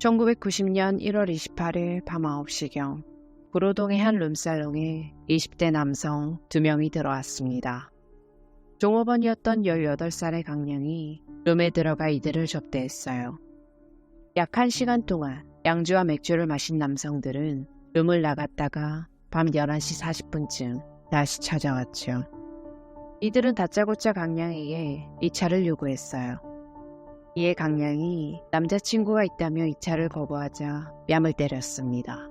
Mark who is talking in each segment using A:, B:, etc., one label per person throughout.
A: 1990년 1월 28일 밤 9시경 구로동의 한 룸살롱에 20대 남성 2명이 들어왔습니다. 종업원이었던 18살의 강량이 룸에 들어가 이들을 접대했어요. 약 1시간 동안 양주와 맥주를 마신 남성들은 룸을 나갔다가 밤 11시 40분쯤 다시 찾아왔죠. 이들은 다짜고짜 강량에게 이 차를 요구했어요. 이에 강량이 남자친구가 있다며 이 차를 거부하자 뺨을 때렸습니다.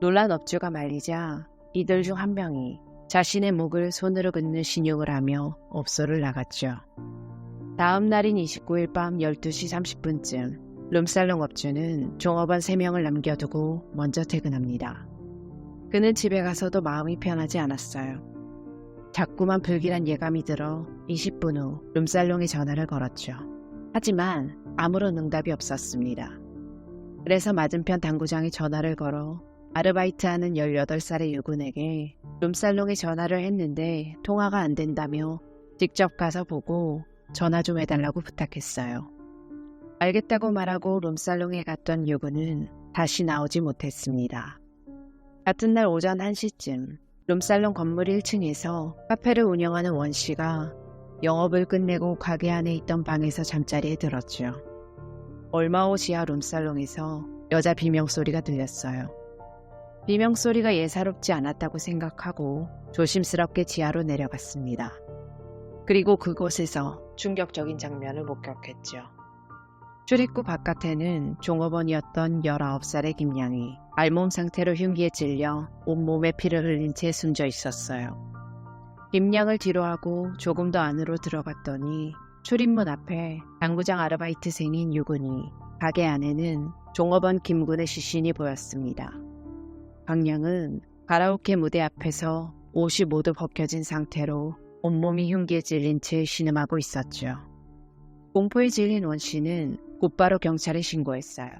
A: 놀란 업주가 말리자 이들 중 한 명이 자신의 목을 손으로 긋는 신용을 하며 업소를 나갔죠. 다음 날인 29일 밤 12시 30분쯤 룸살롱 업주는 종업원 3명을 남겨두고 먼저 퇴근합니다. 그는 집에 가서도 마음이 편하지 않았어요. 자꾸만 불길한 예감이 들어 20분 후 룸살롱에 전화를 걸었죠. 하지만 아무런 응답이 없었습니다. 그래서 맞은편 당구장에 전화를 걸어 아르바이트하는 18살의 유군에게 룸살롱에 전화를 했는데 통화가 안 된다며 직접 가서 보고 전화 좀 해달라고 부탁했어요. 알겠다고 말하고 룸살롱에 갔던 유군은 다시 나오지 못했습니다. 같은 날 오전 1시쯤 룸살롱 건물 1층에서 카페를 운영하는 원씨가 영업을 끝내고 가게 안에 있던 방에서 잠자리에 들었죠. 얼마 후 지하 룸살롱에서 여자 비명소리가 들렸어요. 비명소리가 예사롭지 않았다고 생각하고 조심스럽게 지하로 내려갔습니다. 그리고 그곳에서 충격적인 장면을 목격했죠. 출입구 바깥에는 종업원이었던 19살의 김양이 알몸 상태로 흉기에 찔려 온몸에 피를 흘린 채 숨져 있었어요. 김양을 뒤로하고 조금 더 안으로 들어갔더니 출입문 앞에 당구장 아르바이트생인 유군이, 가게 안에는 종업원 김군의 시신이 보였습니다. 강양은 가라오케 무대 앞에서 옷이 모두 벗겨진 상태로 온몸이 흉기에 찔린 채 신음하고 있었죠. 공포에 질린 원씨는 곧바로 경찰에 신고했어요.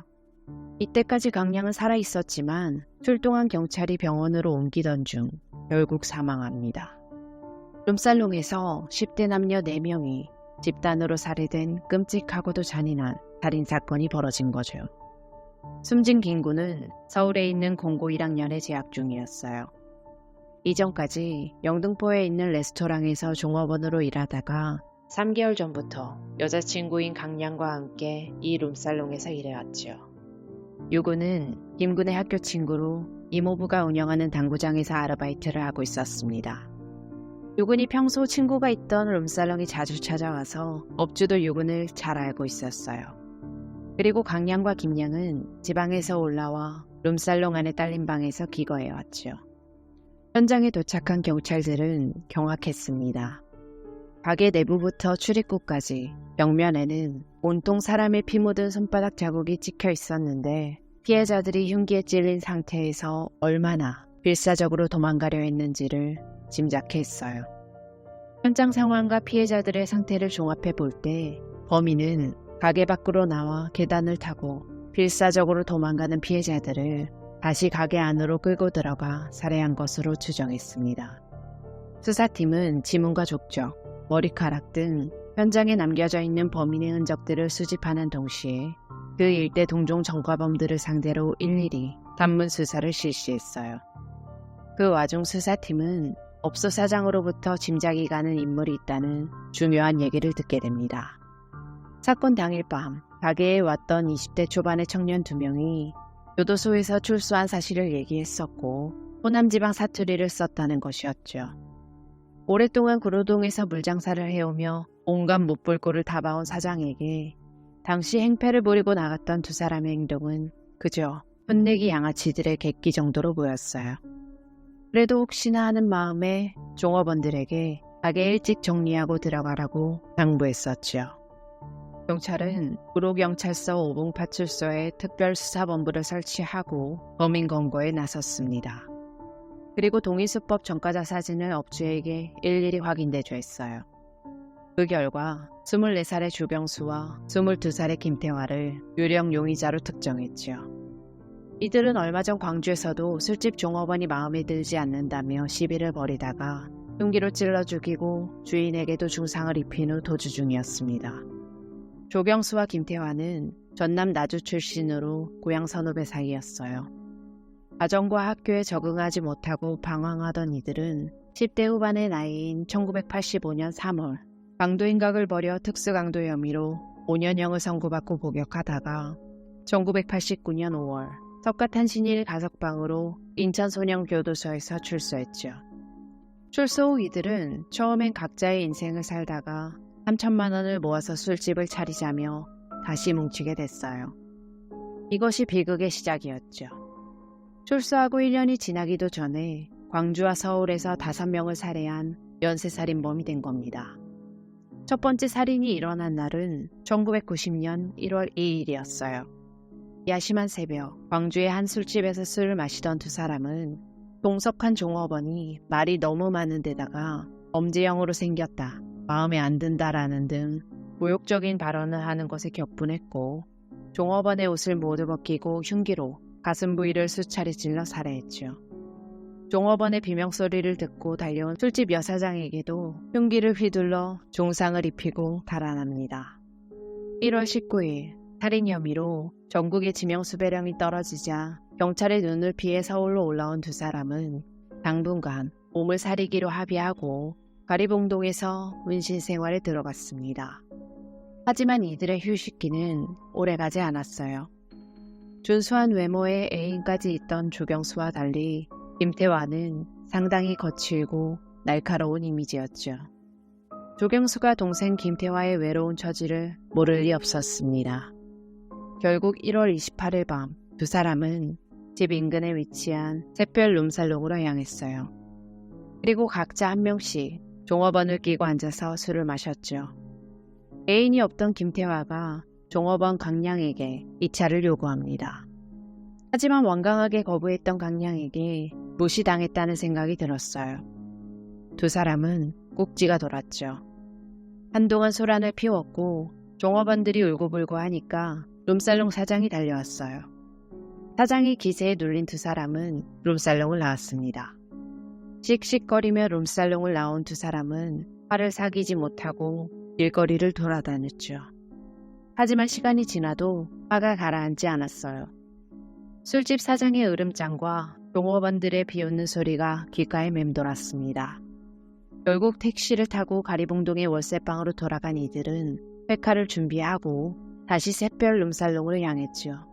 A: 이때까지 강양은 살아있었지만 출동한 경찰이 병원으로 옮기던 중 결국 사망합니다. 룸살롱에서 10대 남녀 4명이 집단으로 살해된 끔찍하고도 잔인한 살인사건이 벌어진 거죠. 숨진 김군은 서울에 있는 공고 1학년에 재학 중이었어요. 이전까지 영등포에 있는 레스토랑에서 종업원으로 일하다가 3개월 전부터 여자친구인 강량과 함께 이 룸살롱에서 일해왔죠. 유군은 김군의 학교 친구로 이모부가 운영하는 당구장에서 아르바이트를 하고 있었습니다. 유군이 평소 친구가 있던 룸살롱에 자주 찾아와서 업주도 유군을 잘 알고 있었어요. 그리고 강량과 김양은 지방에서 올라와 룸살롱 안에 딸린 방에서 기거해왔죠. 현장에 도착한 경찰들은 경악했습니다. 가게 내부부터 출입구까지 벽면에는 온통 사람의 피 묻은 손바닥 자국이 찍혀 있었는데 피해자들이 흉기에 찔린 상태에서 얼마나 필사적으로 도망가려 했는지를 짐작해 했어요. 현장 상황과 피해자들의 상태를 종합해 볼 때 범인은 가게 밖으로 나와 계단을 타고 필사적으로 도망가는 피해자들을 다시 가게 안으로 끌고 들어가 살해한 것으로 추정했습니다. 수사팀은 지문과 족적, 머리카락 등 현장에 남겨져 있는 범인의 흔적들을 수집하는 동시에 그 일대 동종 전과범들을 상대로 일일이 단문 수사를 실시했어요. 그 와중 수사팀은 업소 사장으로부터 짐작이 가는 인물이 있다는 중요한 얘기를 듣게 됩니다. 사건 당일 밤 가게에 왔던 20대 초반의 청년 2명이 교도소에서 출소한 사실을 얘기했었고 호남지방 사투리를 썼다는 것이었죠. 오랫동안 구로동에서 물장사를 해오며 온갖 못볼 꼴을 다 봐온 사장에게 당시 행패를 부리고 나갔던 2사람의 행동은 그저 혼내기 양아치들의 객기 정도로 보였어요. 그래도 혹시나 하는 마음에 종업원들에게 가게 일찍 정리하고 들어가라고 당부했었죠. 경찰은 구로경찰서 오봉파출소에 특별수사본부를 설치하고 범인 검거에 나섰습니다. 그리고 동의수법 전과자 사진을 업주에게 일일이 확인대조 했어요. 그 결과 24살의 주병수와 22살의 김태화를 유령 용의자로 특정했죠. 이들은 얼마 전 광주에서도 술집 종업원이 마음에 들지 않는다며 시비를 벌이다가 흉기로 찔러 죽이고 주인에게도 중상을 입힌 후 도주 중이었습니다. 조경수와 김태환은 전남 나주 출신으로 고향 선후배 사이였어요. 가정과 학교에 적응하지 못하고 방황하던 이들은 10대 후반의 나이인 1985년 3월 강도인각을 벌여 특수강도 혐의로 5년형을 선고받고 복역하다가 1989년 5월 석가탄신일 가석방으로 인천소년교도소에서 출소했죠. 출소 후 이들은 처음엔 각자의 인생을 살다가 3천만 원을 모아서 술집을 차리자며 다시 뭉치게 됐어요. 이것이 비극의 시작이었죠. 출소하고 1년이 지나기도 전에 광주와 서울에서 5명을 살해한 연쇄살인범이 된 겁니다. 첫 번째 살인이 일어난 날은 1990년 1월 2일이었어요. 야심한 새벽, 광주의 한 술집에서 술을 마시던 두 사람은 동석한 종업원이 말이 너무 많은 데다가 범죄형으로 생겼다, 마음에 안 든다라는 등 모욕적인 발언을 하는 것에 격분했고 종업원의 옷을 모두 벗기고 흉기로 가슴 부위를 수차례 찔러 살해했죠. 종업원의 비명소리를 듣고 달려온 술집 여사장에게도 흉기를 휘둘러 중상을 입히고 달아납니다. 1월 19일 살인 혐의로 전국의 지명수배령이 떨어지자 경찰의 눈을 피해 서울로 올라온 두 사람은 당분간 몸을 사리기로 합의하고 가리봉동에서 문신 생활에 들어갔습니다. 하지만 이들의 휴식기는 오래가지 않았어요. 준수한 외모의 애인까지 있던 조경수와 달리 김태환은 상당히 거칠고 날카로운 이미지였죠. 조경수가 동생 김태화의 외로운 처지를 모를 리 없었습니다. 결국 1월 28일 밤 두 사람은 집 인근에 위치한 샛별 룸살롱으로 향했어요. 그리고 각자 한 명씩 종업원을 끼고 앉아서 술을 마셨죠. 애인이 없던 김태화가 종업원 강량에게 이차를 요구합니다. 하지만 완강하게 거부했던 강량에게 무시당했다는 생각이 들었어요. 두 사람은 꼭지가 돌았죠. 한동안 소란을 피웠고 종업원들이 울고불고 하니까 룸살롱 사장이 달려왔어요. 사장이 기세에 눌린 두 사람은 룸살롱을 나왔습니다. 씩씩거리며 룸살롱을 나온 두 사람은 화를 사귀지 못하고 길거리를 돌아다녔죠. 하지만 시간이 지나도 화가 가라앉지 않았어요. 술집 사장의 으름장과 종업원들의 비웃는 소리가 귓가에 맴돌았습니다. 결국 택시를 타고 가리봉동의 월세방으로 돌아간 이들은 회카를 준비하고 다시 샛별 룸살롱으로 향했죠.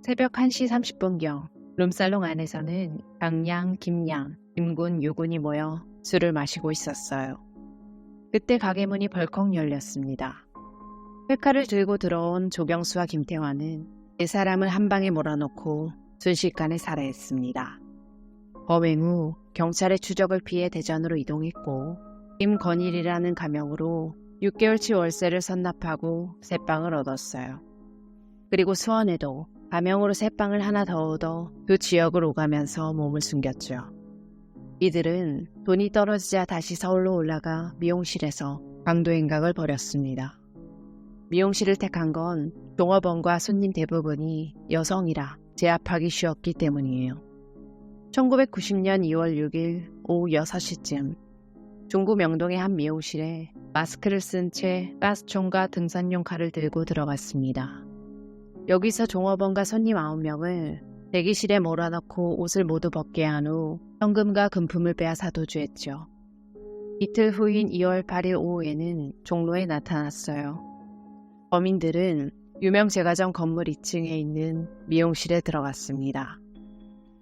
A: 새벽 1시 30분경 룸살롱 안에서는 강양, 김양, 김군, 유군이 모여 술을 마시고 있었어요. 그때 가게 문이 벌컥 열렸습니다. 회카를 들고 들어온 조경수와 김태환은 네 사람을 한 방에 몰아넣고 순식간에 살해했습니다. 범행 후 경찰의 추적을 피해 대전으로 이동했고 김건일이라는 가명으로 6개월치 월세를 선납하고 새 방을 얻었어요. 그리고 수원에도 가명으로 새 방을 하나 더 얻어 그 지역을 오가면서 몸을 숨겼죠. 이들은 돈이 떨어지자 다시 서울로 올라가 미용실에서 강도행각을 벌였습니다. 미용실을 택한 건 종업원과 손님 대부분이 여성이라 제압하기 쉬웠기 때문이에요. 1990년 2월 6일 오후 6시쯤 중구 명동의 한 미용실에 마스크를 쓴 채 가스총과 등산용 칼을 들고 들어갔습니다. 여기서 종업원과 손님 9명을 대기실에 몰아넣고 옷을 모두 벗게 한 후 현금과 금품을 빼앗아 도주했죠. 이틀 후인 2월 8일 오후에는 종로에 나타났어요. 범인들은 유명 제과점 건물 2층에 있는 미용실에 들어갔습니다.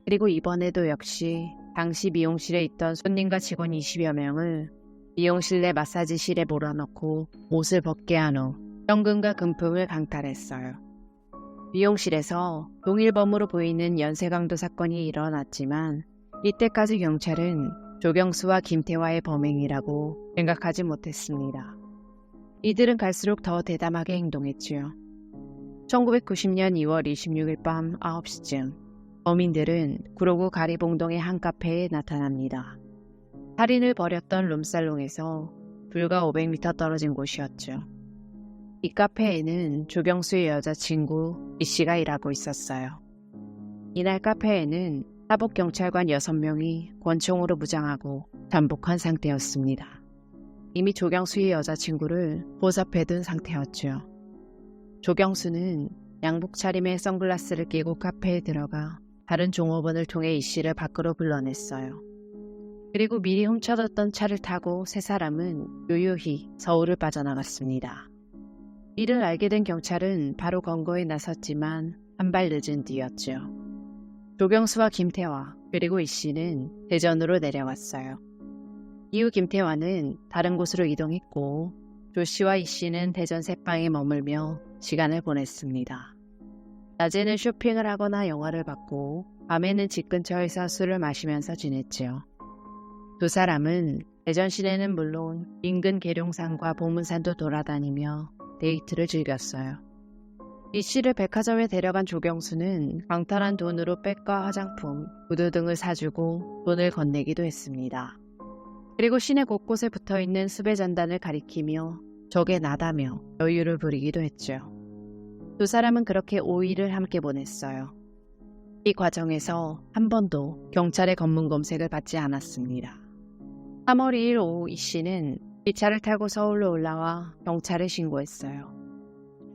A: 그리고 이번에도 역시 당시 미용실에 있던 손님과 직원 20여 명을 미용실 내 마사지실에 몰아넣고 옷을 벗게 한 후 현금과 금품을 강탈했어요. 미용실에서 동일범으로 보이는 연쇄강도 사건이 일어났지만 이때까지 경찰은 조경수와 김태화의 범행이라고 생각하지 못했습니다. 이들은 갈수록 더 대담하게 행동했지요. 1990년 2월 26일 밤 9시쯤 범인들은 구로구 가리봉동의 한 카페에 나타납니다. 살인을 벌였던 룸살롱에서 불과 500m 떨어진 곳이었죠. 이 카페에는 조경수의 여자친구 이씨가 일하고 있었어요. 이날 카페에는 사복경찰관 6명이 권총으로 무장하고 잠복한 상태였습니다. 이미 조경수의 여자친구를 보살펴둔 상태였죠. 조경수는 양복 차림에 선글라스를 끼고 카페에 들어가 다른 종업원을 통해 이 씨를 밖으로 불러냈어요. 그리고 미리 훔쳐뒀던 차를 타고 세 사람은 요요히 서울을 빠져나갔습니다. 이를 알게 된 경찰은 바로 검거에 나섰지만 한 발 늦은 뒤였죠. 조경수와 김태화 그리고 이 씨는 대전으로 내려왔어요. 이후 김태화는 다른 곳으로 이동했고 조 씨와 이 씨는 대전 새방에 머물며 시간을 보냈습니다. 낮에는 쇼핑을 하거나 영화를 봤고 밤에는 집 근처에서 술을 마시면서 지냈지요. 두 사람은 대전 시내는 물론 인근 계룡산과 보문산도 돌아다니며 데이트를 즐겼어요. 이 씨를 백화점에 데려간 조경수는 방탈한 돈으로 백과 화장품, 구두 등을 사주고 돈을 건네기도 했습니다. 그리고 시내 곳곳에 붙어있는 수배 전단을 가리키며 저게 나다며 여유를 부리기도 했죠. 두 사람은 그렇게 5일을 함께 보냈어요. 이 과정에서 한 번도 경찰의 검문 검색을 받지 않았습니다. 3월 2일 오후 이 씨는 기차를 타고 서울로 올라와 경찰에 신고했어요.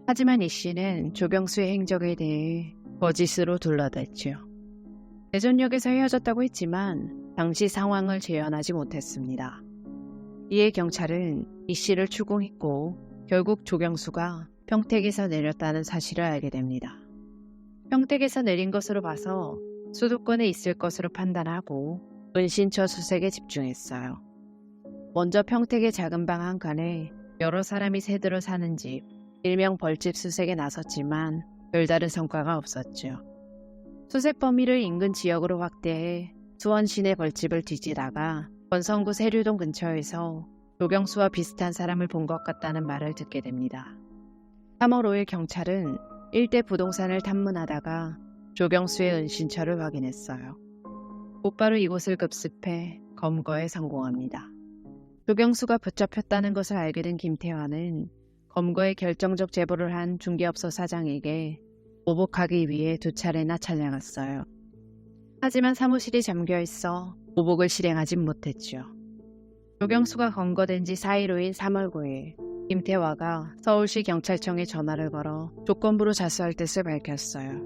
A: 하지만 이 씨는 조경수의 행적에 대해 거짓으로 둘러댔죠. 대전역에서 헤어졌다고 했지만 당시 상황을 재현하지 못했습니다. 이에 경찰은 이 씨를 추궁했고 결국 조경수가 평택에서 내렸다는 사실을 알게 됩니다. 평택에서 내린 것으로 봐서 수도권에 있을 것으로 판단하고 은신처 수색에 집중했어요. 먼저 평택의 작은 방 한 칸에 여러 사람이 새들어 사는 집, 일명 벌집 수색에 나섰지만 별다른 성과가 없었죠. 수색 범위를 인근 지역으로 확대해 수원 시내 벌집을 뒤지다가 권성구 세류동 근처에서 조경수와 비슷한 사람을 본 것 같다는 말을 듣게 됩니다. 3월 5일 경찰은 일대 부동산을 탐문하다가 조경수의 은신처를 확인했어요. 곧바로 이곳을 급습해 검거에 성공합니다. 조경수가 붙잡혔다는 것을 알게 된 김태화는 검거에 결정적 제보를 한 중개업소 사장에게 보복하기 위해 2차례나 찾아갔어요. 하지만 사무실이 잠겨있어 보복을 실행하진 못했죠. 조경수가 검거된 지 4일 후인 3월 9일 김태화가 서울시 경찰청에 전화를 걸어 조건부로 자수할 뜻을 밝혔어요.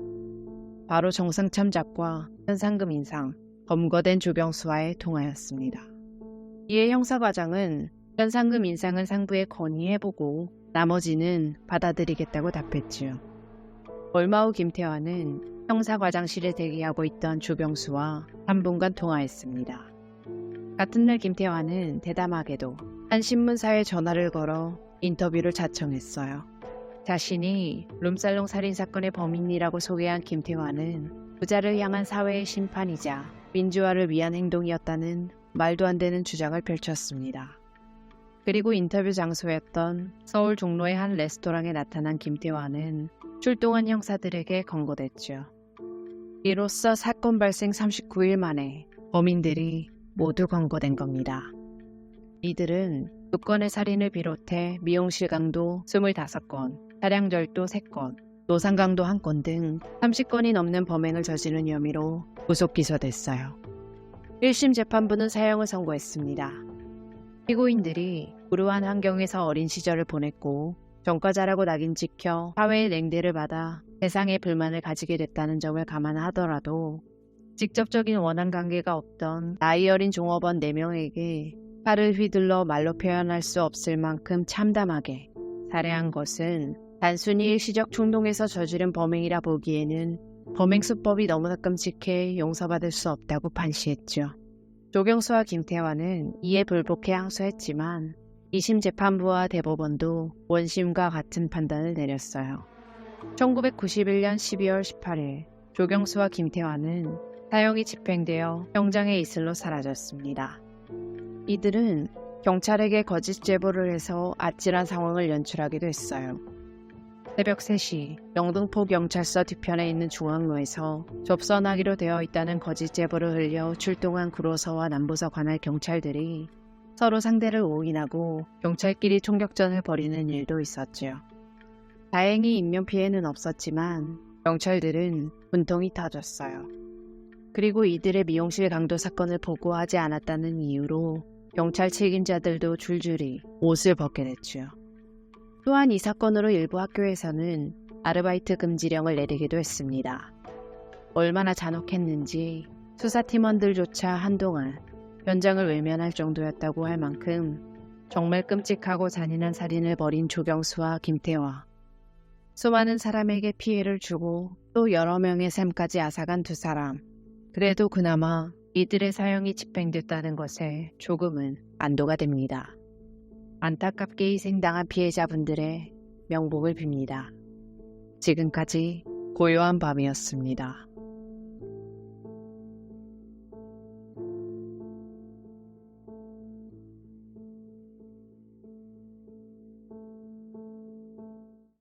A: 바로 정승참 잡과 현상금 인상, 검거된 조경수와의 통화였습니다. 이에 형사과장은 현상금 인상은 상부에 건의해보고 나머지는 받아들이겠다고 답했지요. 얼마 후 김태화는 형사과장실에 대기하고 있던 조경수와 3분간 통화했습니다. 같은 날 김태화는 대담하게도 한 신문사에 전화를 걸어 인터뷰를 자청했어요. 자신이 룸살롱 살인사건의 범인이라고 소개한 김태화는 부자를 향한 사회의 심판이자 민주화를 위한 행동이었다는 말도 안 되는 주장을 펼쳤습니다. 그리고 인터뷰 장소였던 서울 종로의 한 레스토랑에 나타난 김태화는 출동한 형사들에게 권고됐죠. 이로써 사건 발생 39일 만에 범인들이 모두 검거된 겁니다. 이들은 2건의 살인을 비롯해 미용실 강도 25건, 차량 절도 3건, 노상 강도 1건 등 30건이 넘는 범행을 저지른 혐의로 구속 기소됐어요. 1심 재판부는 사형을 선고했습니다. 피고인들이 불우한 환경에서 어린 시절을 보냈고 전과자라고 낙인 찍혀 사회의 냉대를 받아 세상에 불만을 가지게 됐다는 점을 감안하더라도 직접적인 원한 관계가 없던 나이 어린 종업원 4명에게 팔을 휘둘러 말로 표현할 수 없을 만큼 참담하게 살해한 것은 단순히 일시적 충동에서 저지른 범행이라 보기에는 범행 수법이 너무나 끔찍해 용서받을 수 없다고 판시했죠. 조경수와 김태화는 이에 불복해 항소했지만 2심 재판부와 대법원도 원심과 같은 판단을 내렸어요. 1991년 12월 18일 조경수와 김태화는 사형이 집행되어 형장의 이슬로 사라졌습니다. 이들은 경찰에게 거짓 제보를 해서 아찔한 상황을 연출하기도 했어요. 새벽 3시 영등포 경찰서 뒤편에 있는 중앙로에서 접선하기로 되어 있다는 거짓 제보를 흘려 출동한 구로서와 남부서 관할 경찰들이 서로 상대를 오인하고 경찰끼리 총격전을 벌이는 일도 있었죠. 다행히 인명피해는 없었지만 경찰들은 분통이 터졌어요. 그리고 이들의 미용실 강도 사건을 보고하지 않았다는 이유로 경찰 책임자들도 줄줄이 옷을 벗게 됐죠. 또한 이 사건으로 일부 학교에서는 아르바이트 금지령을 내리기도 했습니다. 얼마나 잔혹했는지 수사팀원들조차 한동안 현장을 외면할 정도였다고 할 만큼 정말 끔찍하고 잔인한 살인을 벌인 조경수와 김태화. 수많은 사람에게 피해를 주고 또 여러 명의 삶까지 앗아간 두 사람. 그래도 그나마 이들의 사형이 집행됐다는 것에 조금은 안도가 됩니다. 안타깝게 희생당한 피해자분들의 명복을 빕니다. 지금까지 고요한 밤이었습니다.